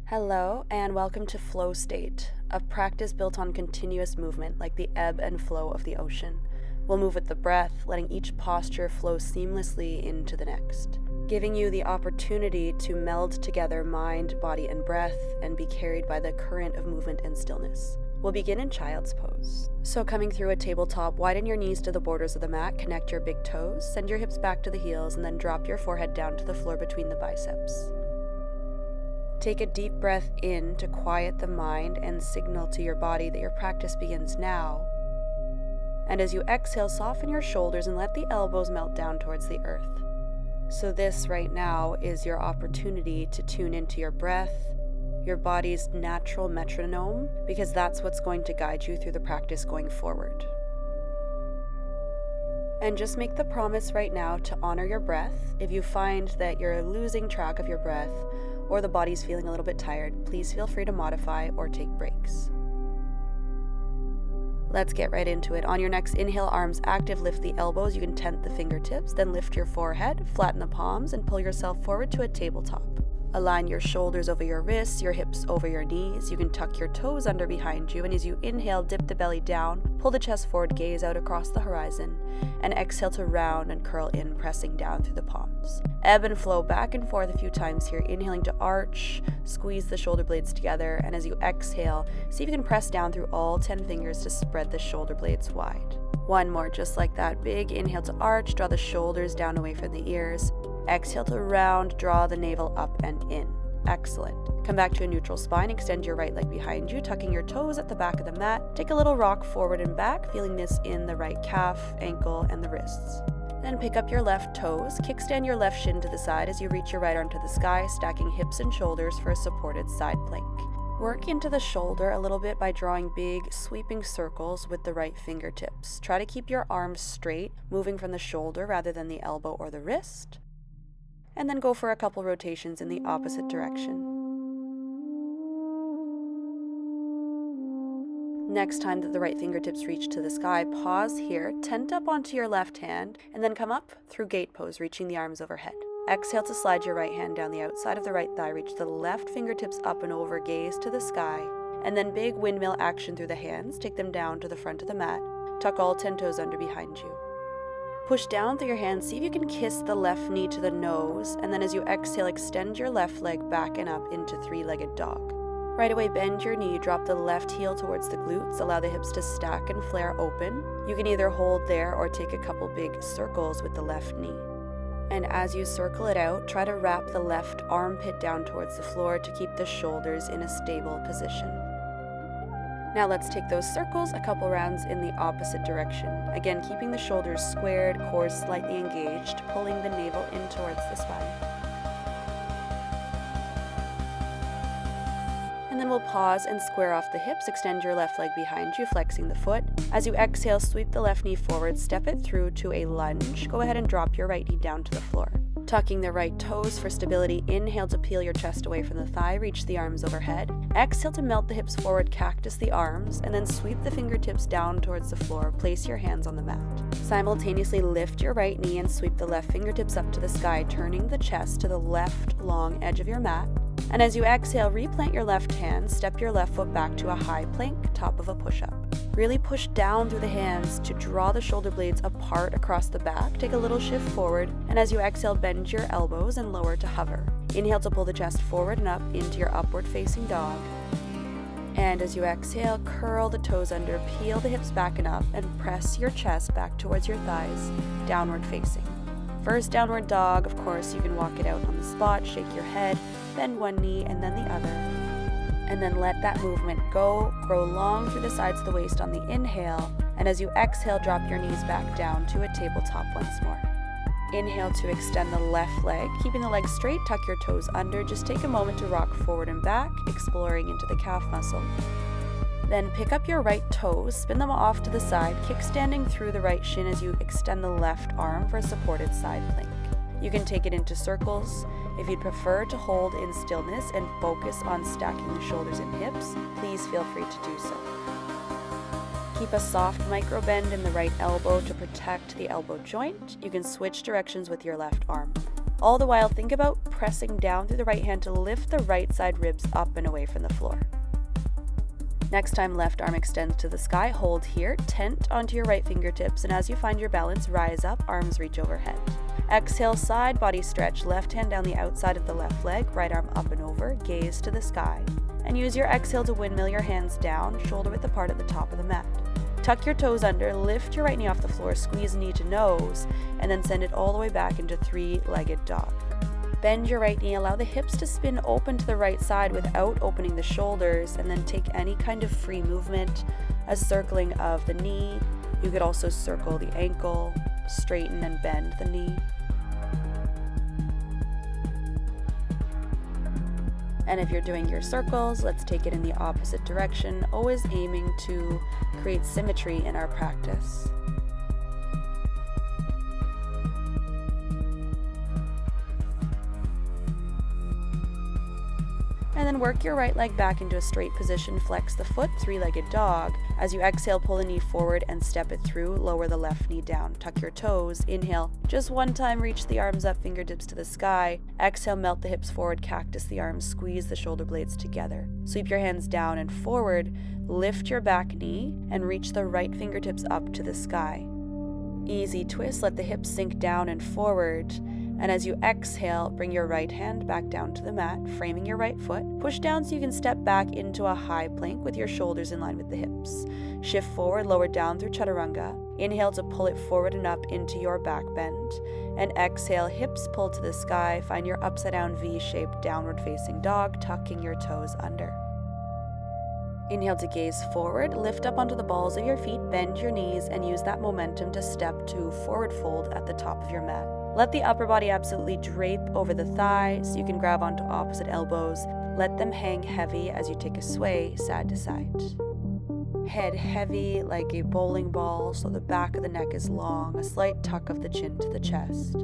Hello, and welcome to Flow State, a practice built on continuous movement like the ebb and flow of the ocean. We'll move with the breath, letting each posture flow seamlessly into the next, giving you the opportunity to meld together mind, body, and breath and be carried by the current of movement and stillness. We'll begin in child's pose. So coming through a tabletop, widen your knees to the borders of the mat, connect your big toes, send your hips back to the heels, and then drop your forehead down to the floor between the biceps. Take a deep breath in to quiet the mind and signal to your body that your practice begins now. And as you exhale, soften your shoulders and let the elbows melt down towards the earth. So this right now is your opportunity to tune into your breath, your body's natural metronome, because that's what's going to guide you through the practice going forward. And just make the promise right now to honor your breath. If you find that you're losing track of your breath or the body's feeling a little bit tired, please feel free to modify or take breaks. Let's get right into it. On your next inhale, arms active, lift the elbows. You can tent the fingertips, then lift your forehead, flatten the palms, and pull yourself forward to a tabletop. Align your shoulders over your wrists, your hips over your knees. You can tuck your toes under behind you, and as you inhale, dip the belly down, pull the chest forward, gaze out across the horizon, and exhale to round and curl in, pressing down through the palms. Ebb and flow back and forth a few times here, inhaling to arch, squeeze the shoulder blades together, and as you exhale, see if you can press down through all 10 fingers to spread the shoulder blades wide. One more, just like that. Big inhale to arch, draw the shoulders down away from the ears. Exhale to round, draw the navel up and in. Excellent. Come back to a neutral spine, extend your right leg behind you, tucking your toes at the back of the mat. Take a little rock forward and back, feeling this in the right calf, ankle, and the wrists. Then pick up your left toes, kickstand your left shin to the side as you reach your right arm to the sky, stacking hips and shoulders for a supported side plank. Work into the shoulder a little bit by drawing big, sweeping circles with the right fingertips. Try to keep your arms straight, moving from the shoulder rather than the elbow or the wrist. And then go for a couple rotations in the opposite direction. Next time that the right fingertips reach to the sky, pause here, tent up onto your left hand, and then come up through gate pose, reaching the arms overhead. Exhale to slide your right hand down the outside of the right thigh, reach the left fingertips up and over, gaze to the sky, and then big windmill action through the hands, take them down to the front of the mat, tuck all 10 toes under behind you. Push down through your hands, see if you can kiss the left knee to the nose, and then as you exhale, extend your left leg back and up into three-legged dog. Right away, bend your knee, drop the left heel towards the glutes, allow the hips to stack and flare open. You can either hold there or take a couple big circles with the left knee. And as you circle it out, try to wrap the left armpit down towards the floor to keep the shoulders in a stable position. Now let's take those circles a couple rounds in the opposite direction. Again, keeping the shoulders squared, core slightly engaged, pulling the navel in towards the spine. And then we'll pause and square off the hips, extend your left leg behind you, flexing the foot. As you exhale, sweep the left knee forward, step it through to a lunge. Go ahead and drop your right knee down to the floor. Tucking the right toes for stability, inhale to peel your chest away from the thigh, reach the arms overhead. Exhale to melt the hips forward, cactus the arms, and then sweep the fingertips down towards the floor. Place your hands on the mat. Simultaneously lift your right knee and sweep the left fingertips up to the sky, turning the chest to the left long edge of your mat. And as you exhale, replant your left hand, step your left foot back to a high plank, top of a push-up. Really push down through the hands to draw the shoulder blades apart across the back. Take a little shift forward, and as you exhale, bend your elbows and lower to hover. Inhale to pull the chest forward and up into your upward facing dog. And as you exhale, curl the toes under, peel the hips back and up, and press your chest back towards your thighs, downward facing. First downward dog, of course, you can walk it out on the spot, shake your head, bend one knee and then the other. And then let that movement go, grow long through the sides of the waist on the inhale, and as you exhale, drop your knees back down to a tabletop once more. Inhale to extend the left leg, keeping the leg straight, tuck your toes under, just take a moment to rock forward and back, exploring into the calf muscle. Then pick up your right toes, spin them off to the side, kickstanding through the right shin as you extend the left arm for a supported side plank. You can take it into circles. If you'd prefer to hold in stillness and focus on stacking the shoulders and hips, please feel free to do so. Keep a soft micro bend in the right elbow to protect the elbow joint. You can switch directions with your left arm. All the while, think about pressing down through the right hand to lift the right side ribs up and away from the floor. Next time, left arm extends to the sky, hold here, tent onto your right fingertips, and as you find your balance, rise up, arms reach overhead. Exhale, side body stretch, left hand down the outside of the left leg, right arm up and over, gaze to the sky. And use your exhale to windmill your hands down, shoulder width apart at the top of the mat. Tuck your toes under, lift your right knee off the floor, squeeze knee to nose, and then send it all the way back into three-legged dog. Bend your right knee, allow the hips to spin open to the right side without opening the shoulders, and then take any kind of free movement, a circling of the knee. You could also circle the ankle, straighten and bend the knee. And if you're doing your circles, let's take it in the opposite direction, always aiming to create symmetry in our practice. And then work your right leg back into a straight position, flex the foot, three-legged dog. As you exhale, pull the knee forward and step it through, lower the left knee down. Tuck your toes, inhale, just one time, reach the arms up, fingertips to the sky. Exhale, melt the hips forward, cactus the arms, squeeze the shoulder blades together. Sweep your hands down and forward, lift your back knee, and reach the right fingertips up to the sky. Easy twist, let the hips sink down and forward. And as you exhale, bring your right hand back down to the mat, framing your right foot. Push down so you can step back into a high plank with your shoulders in line with the hips. Shift forward, lower down through chaturanga. Inhale to pull it forward and up into your back bend. And exhale, hips pull to the sky. Find your upside down V-shaped downward facing dog, tucking your toes under. Inhale to gaze forward, lift up onto the balls of your feet, bend your knees, and use that momentum to step to forward fold at the top of your mat. Let the upper body absolutely drape over the thighs so you can grab onto opposite elbows. Let them hang heavy as you take a sway side to side. Head heavy like a bowling ball so the back of the neck is long, a slight tuck of the chin to the chest.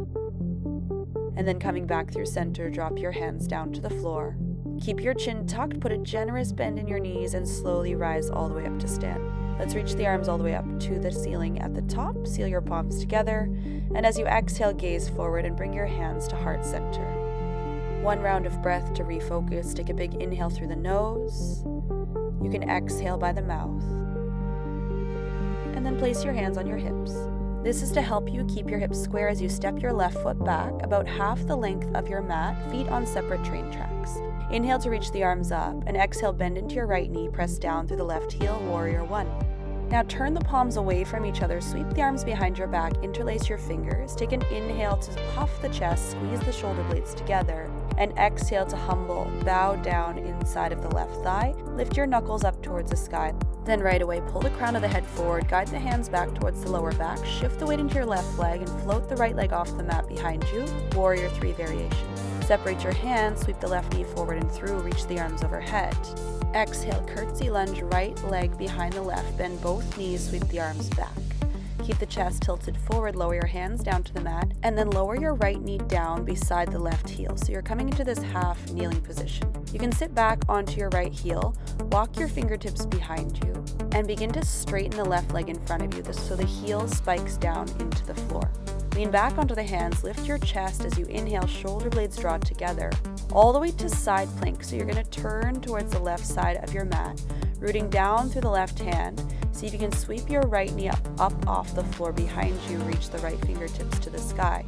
And then coming back through center, drop your hands down to the floor. Keep your chin tucked, put a generous bend in your knees, and slowly rise all the way up to stand. Let's reach the arms all the way up to the ceiling at the top. Seal your palms together. And as you exhale, gaze forward and bring your hands to heart center. One round of breath to refocus. Take a big inhale through the nose. You can exhale by the mouth. And then place your hands on your hips. This is to help you keep your hips square as you step your left foot back about half the length of your mat, feet on separate train tracks. Inhale to reach the arms up, and exhale, bend into your right knee, press down through the left heel, warrior one. Now turn the palms away from each other, sweep the arms behind your back, interlace your fingers, take an inhale to puff the chest, squeeze the shoulder blades together, and exhale to humble, bow down inside of the left thigh, lift your knuckles up towards the sky. Then right away, pull the crown of the head forward, guide the hands back towards the lower back, shift the weight into your left leg, and float the right leg off the mat behind you, warrior three variation. Separate your hands, sweep the left knee forward and through, reach the arms overhead. Exhale, curtsy lunge, right leg behind the left, bend both knees, sweep the arms back. Keep the chest tilted forward, lower your hands down to the mat, and then lower your right knee down beside the left heel. So you're coming into this half kneeling position. You can sit back onto your right heel, walk your fingertips behind you, and begin to straighten the left leg in front of you so the heel spikes down into the floor. Lean back onto the hands, lift your chest as you inhale, shoulder blades draw together, all the way to side plank. So you're going to turn towards the left side of your mat, rooting down through the left hand. See if you can sweep your right knee up off the floor behind you, reach the right fingertips to the sky.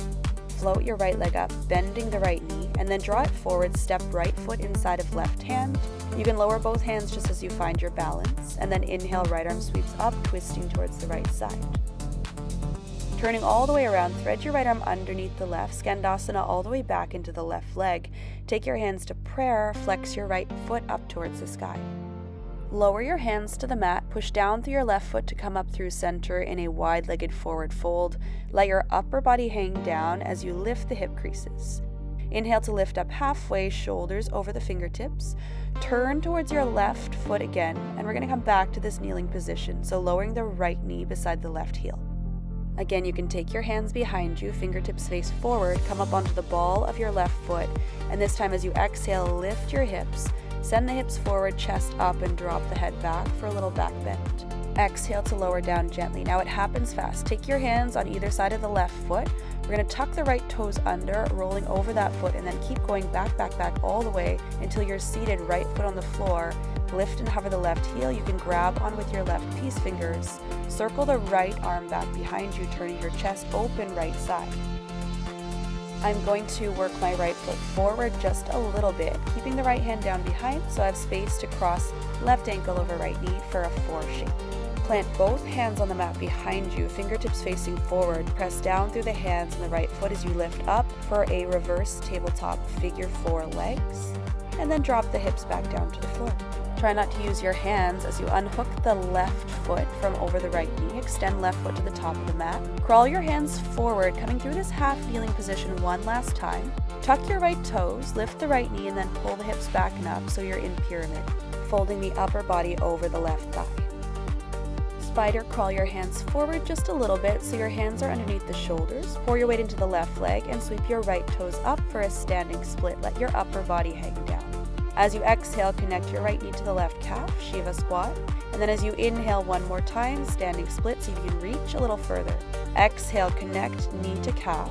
Float your right leg up, bending the right knee, and then draw it forward, step right foot inside of left hand. You can lower both hands just as you find your balance, and then inhale, right arm sweeps up, twisting towards the right side. Turning all the way around, thread your right arm underneath the left, Skandasana all the way back into the left leg. Take your hands to prayer, flex your right foot up towards the sky. Lower your hands to the mat, push down through your left foot to come up through center in a wide-legged forward fold. Let your upper body hang down as you lift the hip creases. Inhale to lift up halfway, shoulders over the fingertips. Turn towards your left foot again, and we're going to come back to this kneeling position, so lowering the right knee beside the left heel. Again, you can take your hands behind you, fingertips face forward, come up onto the ball of your left foot, and this time as you exhale, lift your hips, send the hips forward, chest up, and drop the head back for a little back bend. Exhale to lower down gently. Now it happens fast. Take your hands on either side of the left foot, We're going to tuck the right toes under, rolling over that foot, and then keep going back, back, back all the way until you're seated, right foot on the floor. Lift and hover the left heel. You can grab on with your left peace fingers. Circle the right arm back behind you, turning your chest open right side. I'm going to work my right foot forward just a little bit, keeping the right hand down behind so I have space to cross left ankle over right knee for a 4 shape. Plant both hands on the mat behind you, fingertips facing forward. Press down through the hands and the right foot as you lift up for a reverse tabletop figure 4 legs, and then drop the hips back down to the floor. Try not to use your hands as you unhook the left foot from over the right knee. Extend left foot to the top of the mat. Crawl your hands forward, coming through this half kneeling position one last time. Tuck your right toes, lift the right knee, and then pull the hips back and up so you're in pyramid, folding the upper body over the left thigh. Spider crawl your hands forward just a little bit so your hands are underneath the shoulders. Pour your weight into the left leg and sweep your right toes up for a standing split. Let your upper body hang down. As you exhale, connect your right knee to the left calf, Shiva squat. And then as you inhale one more time, standing split so you can reach a little further. Exhale, connect knee to calf.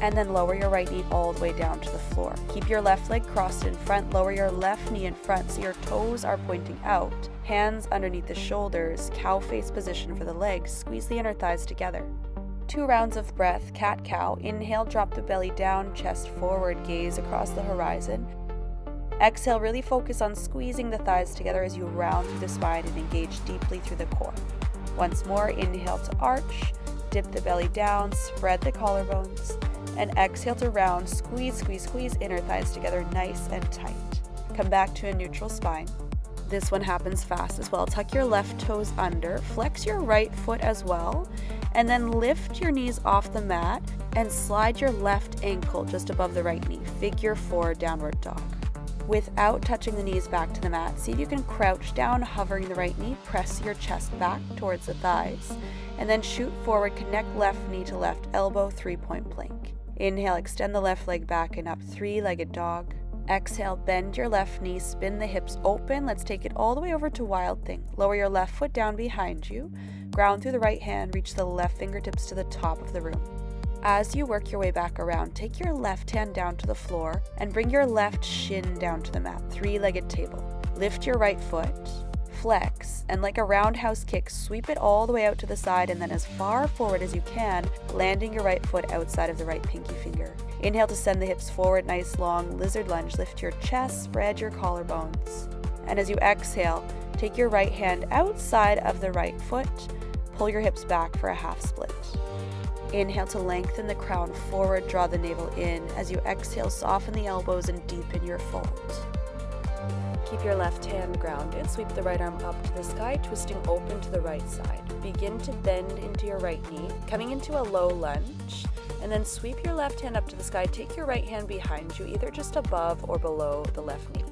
And then lower your right knee all the way down to the floor. Keep your left leg crossed in front. Lower your left knee in front so your toes are pointing out. Hands underneath the shoulders, cow face position for the legs. Squeeze the inner thighs together. 2 rounds of breath, cat-cow. Inhale, drop the belly down, chest forward, gaze across the horizon. Exhale, really focus on squeezing the thighs together as you round through the spine and engage deeply through the core. Once more, inhale to arch, dip the belly down, spread the collarbones, and exhale to round, squeeze, squeeze, squeeze inner thighs together nice and tight. Come back to a neutral spine. This one happens fast as well. Tuck your left toes under, flex your right foot as well, and then lift your knees off the mat and slide your left ankle just above the right knee. Figure 4 downward dog. Without touching the knees back to the mat, see if you can crouch down, hovering the right knee, press your chest back towards the thighs, and then shoot forward, connect left knee to left elbow, 3-point plank. Inhale, extend the left leg back and up, 3-legged dog. Exhale, bend your left knee, spin the hips open. Let's take it all the way over to wild thing. Lower your left foot down behind you, ground through the right hand, reach the left fingertips to the top of the room. As you work your way back around, take your left hand down to the floor and bring your left shin down to the mat, 3-legged table. Lift your right foot, flex, and like a roundhouse kick, sweep it all the way out to the side and then as far forward as you can, landing your right foot outside of the right pinky finger. Inhale to send the hips forward, nice long lizard lunge. Lift your chest, spread your collarbones. And as you exhale, take your right hand outside of the right foot, pull your hips back for a half split. Inhale to lengthen the crown forward, draw the navel in. As you exhale, soften the elbows and deepen your fold. Keep your left hand grounded. Sweep the right arm up to the sky, twisting open to the right side. Begin to bend into your right knee, coming into a low lunge, and then sweep your left hand up to the sky. Take your right hand behind you, either just above or below the left knee.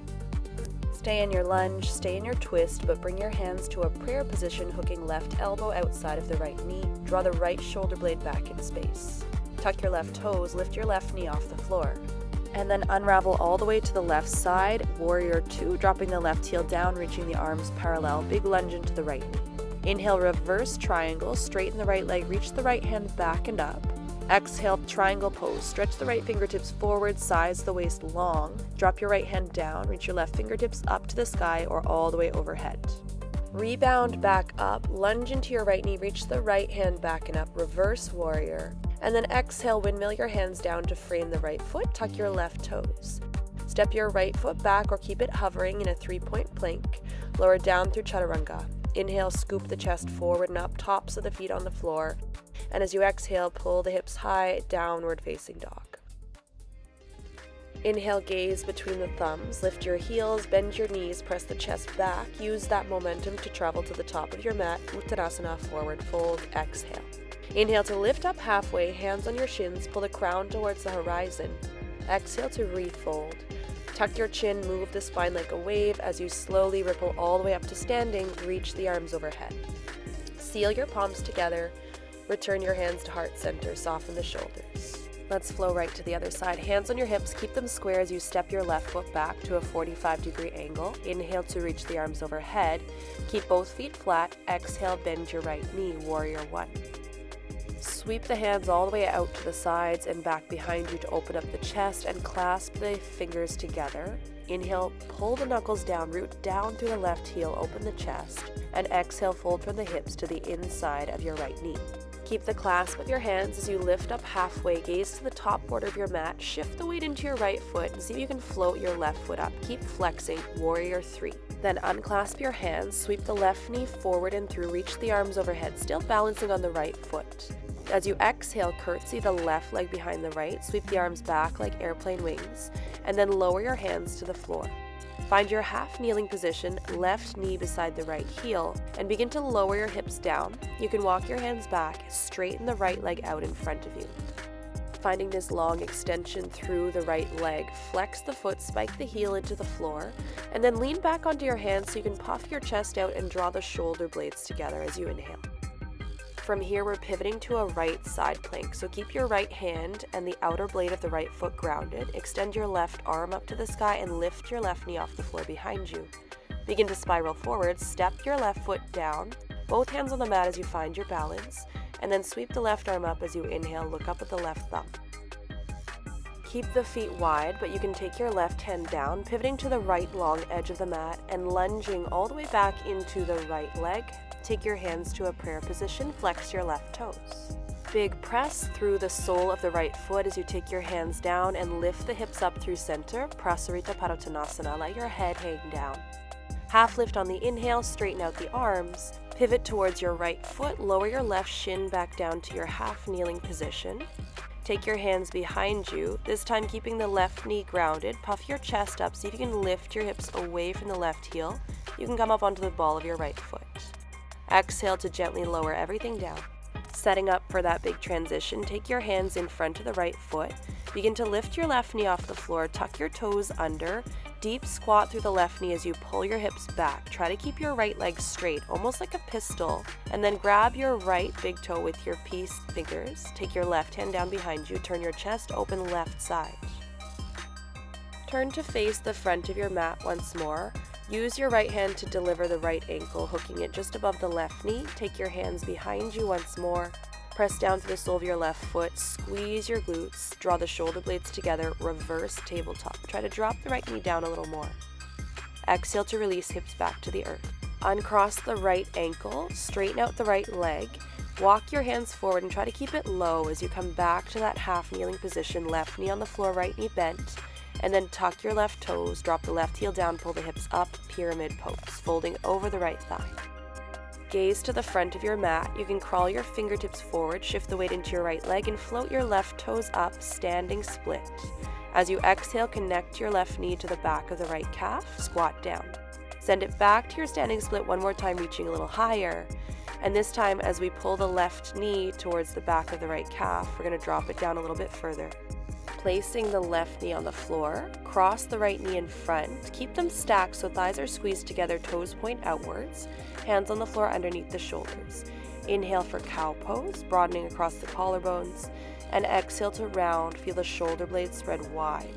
Stay in your lunge, stay in your twist, but bring your hands to a prayer position, hooking left elbow outside of the right knee. Draw the right shoulder blade back in space. Tuck your left toes, lift your left knee off the floor. And then unravel all the way to the left side, warrior 2, dropping the left heel down, reaching the arms parallel, big lunge into the right knee. Inhale, reverse triangle, straighten the right leg, reach the right hand back and up. Exhale, triangle pose. Stretch the right fingertips forward, size the waist long. Drop your right hand down, reach your left fingertips up to the sky or all the way overhead. Rebound back up, lunge into your right knee, reach the right hand back and up, reverse warrior. And then exhale, windmill your hands down to frame the right foot, tuck your left toes. Step your right foot back or keep it hovering in a 3-point plank. Lower down through chaturanga. Inhale, scoop the chest forward and up, tops of the feet on the floor. And as you exhale, pull the hips high, downward facing dog. Inhale, gaze between the thumbs, lift your heels, bend your knees, press the chest back. Use that momentum to travel to the top of your mat, Uttanasana, forward fold, exhale. Inhale to lift up halfway, hands on your shins, pull the crown towards the horizon. Exhale to refold. Tuck your chin, move the spine like a wave as you slowly ripple all the way up to standing, reach the arms overhead. Seal your palms together, return your hands to heart center, soften the shoulders. Let's flow right to the other side. Hands on your hips, keep them square as you step your left foot back to a 45-degree angle. Inhale to reach the arms overhead. Keep both feet flat. Exhale, bend your right knee, warrior 1. Sweep the hands all the way out to the sides and back behind you to open up the chest and clasp the fingers together. Inhale, pull the knuckles down, root down through the left heel, open the chest, and exhale, fold from the hips to the inside of your right knee. Keep the clasp of your hands as you lift up halfway, gaze to the top border of your mat, shift the weight into your right foot and see if you can float your left foot up. Keep flexing, warrior 3. Then unclasp your hands, sweep the left knee forward and through, reach the arms overhead, still balancing on the right foot. As you exhale, curtsy the left leg behind the right, sweep the arms back like airplane wings, and then lower your hands to the floor. Find your half kneeling position, left knee beside the right heel, and begin to lower your hips down. You can walk your hands back, straighten the right leg out in front of you. Finding this long extension through the right leg, flex the foot, spike the heel into the floor, and then lean back onto your hands so you can puff your chest out and draw the shoulder blades together as you inhale. From here, we're pivoting to a right side plank, so keep your right hand and the outer blade of the right foot grounded. Extend your left arm up to the sky and lift your left knee off the floor behind you. Begin to spiral forward, step your left foot down, both hands on the mat as you find your balance, and then sweep the left arm up as you inhale, look up at the left thumb. Keep the feet wide, but you can take your left hand down, pivoting to the right long edge of the mat and lunging all the way back into the right leg. Take your hands to a prayer position, flex your left toes. Big press through the sole of the right foot as you take your hands down and lift the hips up through center, Prasarita Padottanasana, let your head hang down. Half lift on the inhale, straighten out the arms, pivot towards your right foot, lower your left shin back down to your half kneeling position. Take your hands behind you, this time keeping the left knee grounded, puff your chest up, see if you can lift your hips away from the left heel. You can come up onto the ball of your right foot. Exhale to gently lower everything down. Setting up for that big transition, take your hands in front of the right foot. Begin to lift your left knee off the floor, tuck your toes under, deep squat through the left knee as you pull your hips back. Try to keep your right leg straight, almost like a pistol, and then grab your right big toe with your peace fingers. Take your left hand down behind you, turn your chest open left side. Turn to face the front of your mat once more. Use your right hand to deliver the right ankle, hooking it just above the left knee. Take your hands behind you once more. Press down to the sole of your left foot, squeeze your glutes, draw the shoulder blades together, reverse tabletop. Try to drop the right knee down a little more. Exhale to release hips back to the earth. Uncross the right ankle, straighten out the right leg. Walk your hands forward and try to keep it low as you come back to that half kneeling position, left knee on the floor, right knee bent. And then tuck your left toes, drop the left heel down, pull the hips up, pyramid pose, folding over the right thigh. Gaze to the front of your mat. You can crawl your fingertips forward, shift the weight into your right leg, and float your left toes up, standing split. As you exhale, connect your left knee to the back of the right calf, squat down. Send it back to your standing split one more time, reaching a little higher. And this time, as we pull the left knee towards the back of the right calf, we're going to drop it down a little bit further. Placing the left knee on the floor, cross the right knee in front, keep them stacked so thighs are squeezed together, toes point outwards, hands on the floor underneath the shoulders. Inhale for cow pose, broadening across the collarbones, and exhale to round, feel the shoulder blades spread wide.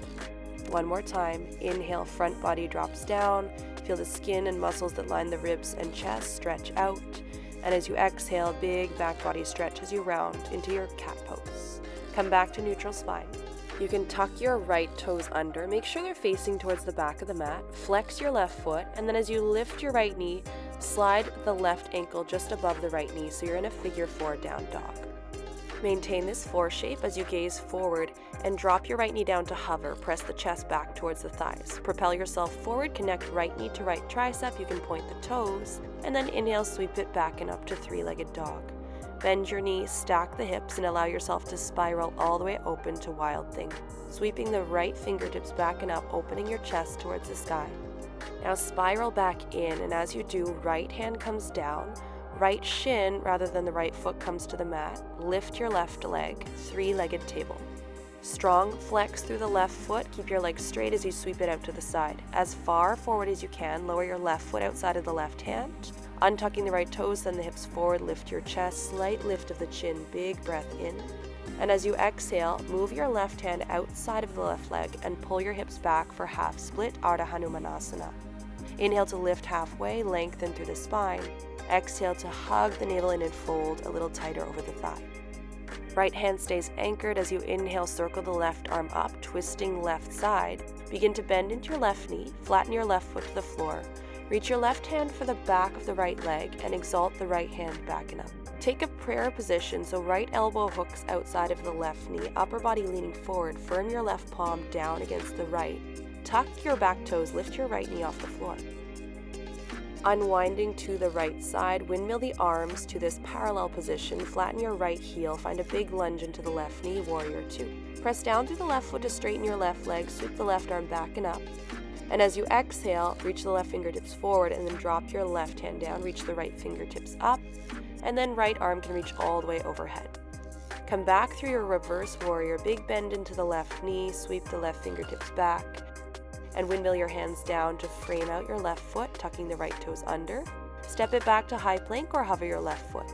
One more time, inhale, front body drops down, feel the skin and muscles that line the ribs and chest stretch out, and as you exhale, big back body stretch as you round into your cat pose. Come back to neutral spine. You can tuck your right toes under, make sure they're facing towards the back of the mat, flex your left foot, and then as you lift your right knee, slide the left ankle just above the right knee so you're in a figure 4 down dog. Maintain this 4 shape as you gaze forward and drop your right knee down to hover, press the chest back towards the thighs. Propel yourself forward, connect right knee to right tricep, you can point the toes, and then inhale, sweep it back and up to 3-legged dog. Bend your knees, stack the hips, and allow yourself to spiral all the way open to Wild Thing. Sweeping the right fingertips back and up, opening your chest towards the sky. Now spiral back in, and as you do, right hand comes down, right shin rather than the right foot comes to the mat. Lift your left leg, 3-legged table. Strong flex through the left foot, keep your leg straight as you sweep it out to the side. As far forward as you can, lower your left foot outside of the left hand. Untucking the right toes, send the hips forward, lift your chest, slight lift of the chin, big breath in. And as you exhale, move your left hand outside of the left leg and pull your hips back for half split, Ardha Hanumanasana. Inhale to lift halfway, lengthen through the spine. Exhale to hug the navel in and fold a little tighter over the thigh. Right hand stays anchored as you inhale, circle the left arm up, twisting left side. Begin to bend into your left knee, flatten your left foot to the floor. Reach your left hand for the back of the right leg and exalt the right hand back and up. Take a prayer position, so right elbow hooks outside of the left knee, upper body leaning forward, firm your left palm down against the right. Tuck your back toes, lift your right knee off the floor. Unwinding to the right side, windmill the arms to this parallel position, flatten your right heel, find a big lunge into the left knee, warrior two. Press down through the left foot to straighten your left leg, sweep the left arm back and up. And as you exhale, reach the left fingertips forward and then drop your left hand down, reach the right fingertips up, and then right arm can reach all the way overhead. Come back through your reverse warrior, big bend into the left knee, sweep the left fingertips back, and windmill your hands down to frame out your left foot, tucking the right toes under. Step it back to high plank or hover your left foot.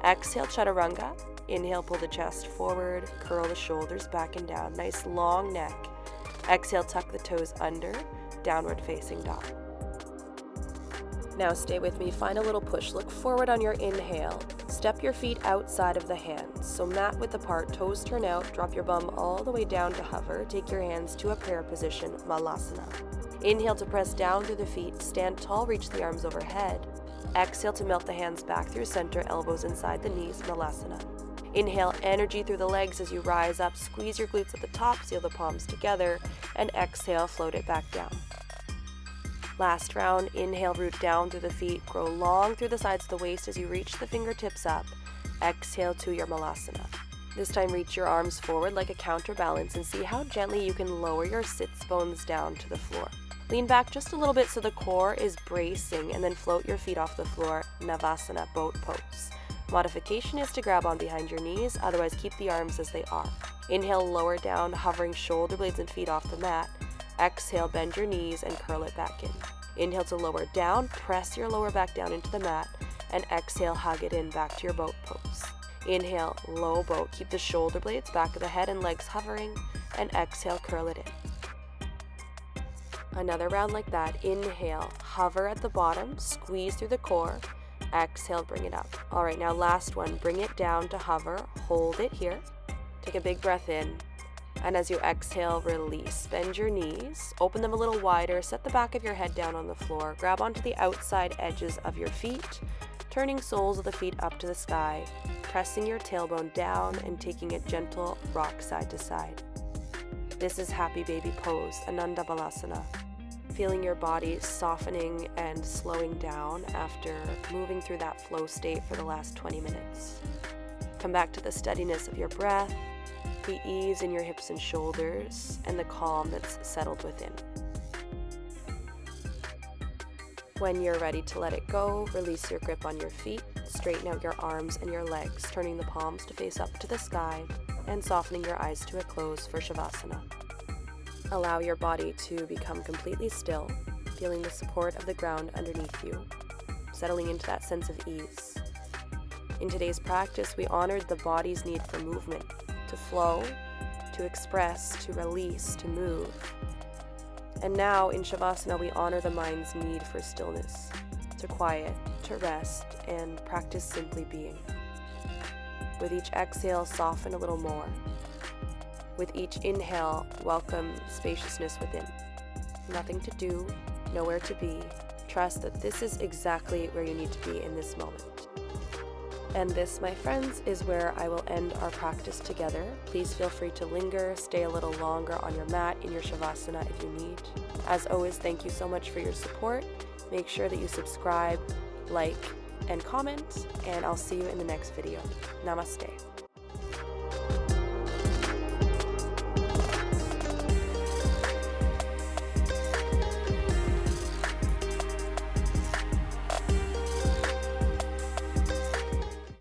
Exhale, chaturanga. Inhale, pull the chest forward, curl the shoulders back and down, nice long neck. Exhale, tuck the toes under, downward facing dog. Now stay with me, find a little push, look forward on your inhale. Step your feet outside of the hands, so mat width apart, toes turn out, drop your bum all the way down to hover, take your hands to a prayer position, malasana. Inhale to press down through the feet, stand tall, reach the arms overhead. Exhale to melt the hands back through center, elbows inside the knees, malasana. Inhale energy through the legs as you rise up, squeeze your glutes at the top, seal the palms together, and exhale, float it back down. Last round, inhale, root down through the feet, grow long through the sides of the waist as you reach the fingertips up. Exhale to your malasana. This time reach your arms forward like a counterbalance and see how gently you can lower your sits bones down to the floor. Lean back just a little bit so the core is bracing and then float your feet off the floor, navasana, boat pose. Modification is to grab on behind your knees, otherwise keep the arms as they are. Inhale, lower down, hovering shoulder blades and feet off the mat. Exhale, bend your knees and curl it back in. Inhale to lower down, press your lower back down into the mat, and exhale, hug it in back to your boat pose. Inhale, low boat, keep the shoulder blades, back of the head and legs hovering, and exhale, curl it in. Another round like that. Inhale, hover at the bottom, squeeze through the core. Exhale, bring it up. All right, now last one, bring it down to hover, hold it here. Take a big breath in. And as you exhale, release. Bend your knees, open them a little wider, set the back of your head down on the floor, grab onto the outside edges of your feet, turning soles of the feet up to the sky, pressing your tailbone down and taking a gentle rock side to side. This is Happy Baby Pose, Ananda Balasana. Feeling your body softening and slowing down after moving through that flow state for the last 20 minutes. Come back to the steadiness of your breath, the ease in your hips and shoulders, and the calm that's settled within. When you're ready to let it go, release your grip on your feet, straighten out your arms and your legs, turning the palms to face up to the sky, and softening your eyes to a close for Shavasana. Allow your body to become completely still, feeling the support of the ground underneath you, settling into that sense of ease. In today's practice, we honored the body's need for movement, to flow, to express, to release, to move. And now in Shavasana, we honor the mind's need for stillness, to quiet, to rest, and practice simply being. With each exhale, soften a little more. With each inhale, welcome spaciousness within. Nothing to do, nowhere to be. Trust that this is exactly where you need to be in this moment. And this, my friends, is where I will end our practice together. Please feel free to linger, stay a little longer on your mat in your Shavasana if you need. As always, thank you so much for your support. Make sure that you subscribe, like, and comment, and I'll see you in the next video. Namaste.